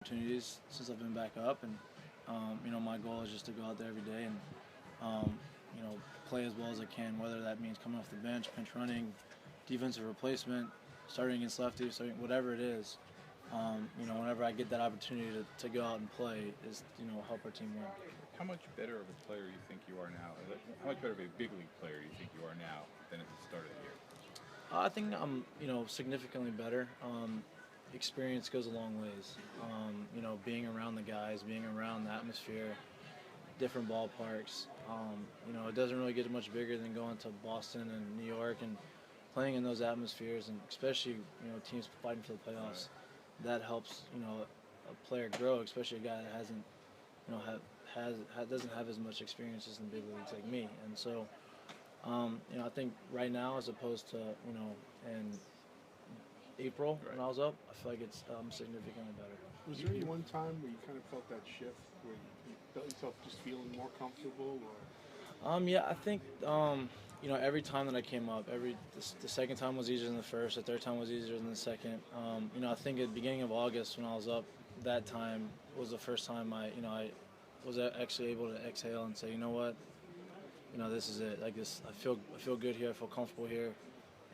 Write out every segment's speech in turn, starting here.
opportunities since I've been back up, and my goal is just to go out there every day and play as well as I can, whether that means coming off the bench, pinch running, defensive replacement, starting against lefties, starting whatever it is. Whenever I get that opportunity to go out and play, is help our team win. How much better of a player do you think you are now? How much better of a big league player do you think you are now than at the start of the year? I think I'm significantly better. Experience goes a long ways. Being around the guys, being around the atmosphere, different ballparks. It doesn't really get much bigger than going to Boston and New York and playing in those atmospheres, and especially teams fighting for the playoffs. That helps a player grow, especially a guy that hasn't doesn't have as much experiences in big leagues like me. And so I think right now, as opposed to in April when I was up, I feel like it's significantly better. Was there any one time where you kind of felt that shift, where you felt yourself just feeling more comfortable, or? Yeah, I think every time that I came up, the second time was easier than the first, the third time was easier than the second. I think at the beginning of August when I was up, that time was the first time I was actually able to exhale and say, you know what, this is it. Like this, I feel good here. I feel comfortable here.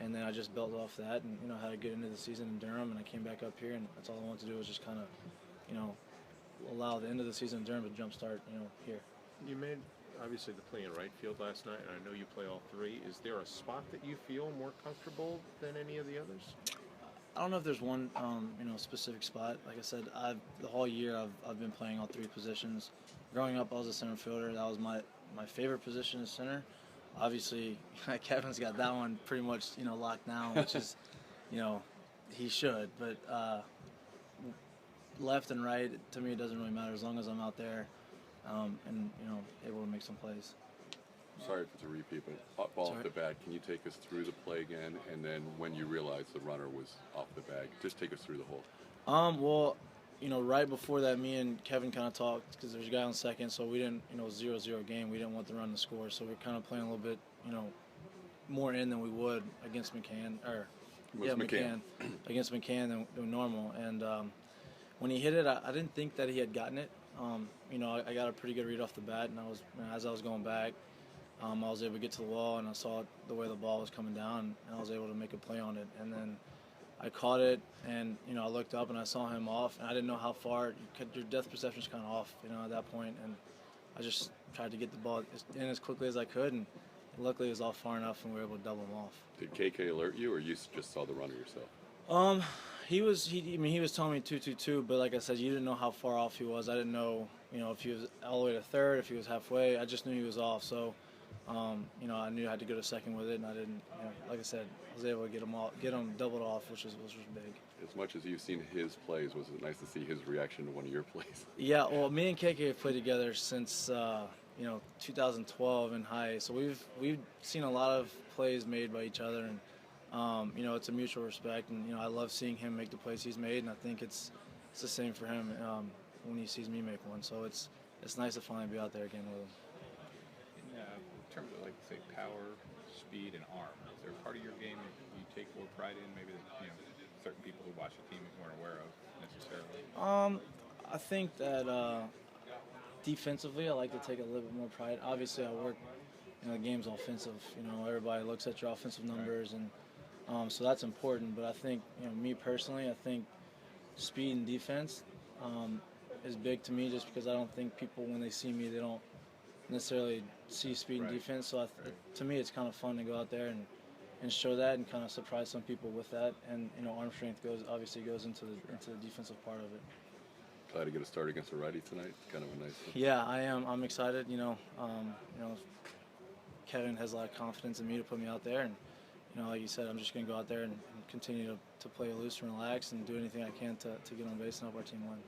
And then I just built off that, and had a good end of the season in Durham, and I came back up here, and that's all I wanted to do was just kind of, allow the end of the season in Durham to jumpstart, here. You made, obviously, the play in right field last night, and I know you play all three. Is there a spot that you feel more comfortable than any of the others? I don't know if there's one, specific spot. Like I said, the whole year I've been playing all three positions. Growing up, I was a center fielder. That was my favorite position is center. Obviously, Kevin's got that one pretty much, locked down, which is, he should. But left and right, to me, it doesn't really matter as long as I'm out there and, able to make some plays. Sorry if it's a repeat, but ball off the bat, can you take us through the play again? And then when you realized the runner was off the bag, just take us through the whole. Well, right before that, me and Kevin kind of talked because there's a guy on second, so we didn't, 0-0 game. We didn't want the run to score, so we're kind of playing a little bit, more in than we would against McCann, against McCann than normal. And when he hit it, I didn't think that he had gotten it. I got a pretty good read off the bat, and as I was going back, I was able to get to the wall, and I saw the way the ball was coming down, and I was able to make a play on it. And then I caught it, and I looked up and I saw him off, and I didn't know how far. Your depth perception is kind of off, at that point, and I just tried to get the ball in as quickly as I could, and luckily it was all far enough, and we were able to double him off. Did KK alert you, or you just saw the runner yourself? He was telling me 2-2-2, but like I said, you didn't know how far off he was. I didn't know, if he was all the way to third, if he was halfway. I just knew he was off, so. I knew I had to go to second with it, and I didn't. Like I said, I was able to get him doubled off, which was big. As much as you've seen his plays, was it nice to see his reaction to one of your plays? Yeah, well, me and KK have played together since 2012 in high, so we've seen a lot of plays made by each other, and it's a mutual respect, and I love seeing him make the plays he's made, and I think it's the same for him when he sees me make one. So it's nice to finally be out there again with him. In terms of, say, power, speed, and arm, is there a part of your game that you take more pride in, maybe that certain people who watch the team weren't aware of necessarily? I think that defensively, I like to take a little bit more pride. Obviously, I work, the game's offensive. Everybody looks at your offensive numbers, and so that's important. But I think, me personally, I think speed and defense is big to me, just because I don't think people, when they see me, they don't necessarily see speed and defense. So to me, it's kind of fun to go out there and show that and kind of surprise some people with that. And arm strength obviously goes into the defensive part of it. Glad to get a start against a righty tonight. Kind of a nice thing. Yeah, I am. I'm excited. Kevin has a lot of confidence in me to put me out there, and like you said, I'm just going to go out there and continue to play loose and relax and do anything I can to get on base and help our team win.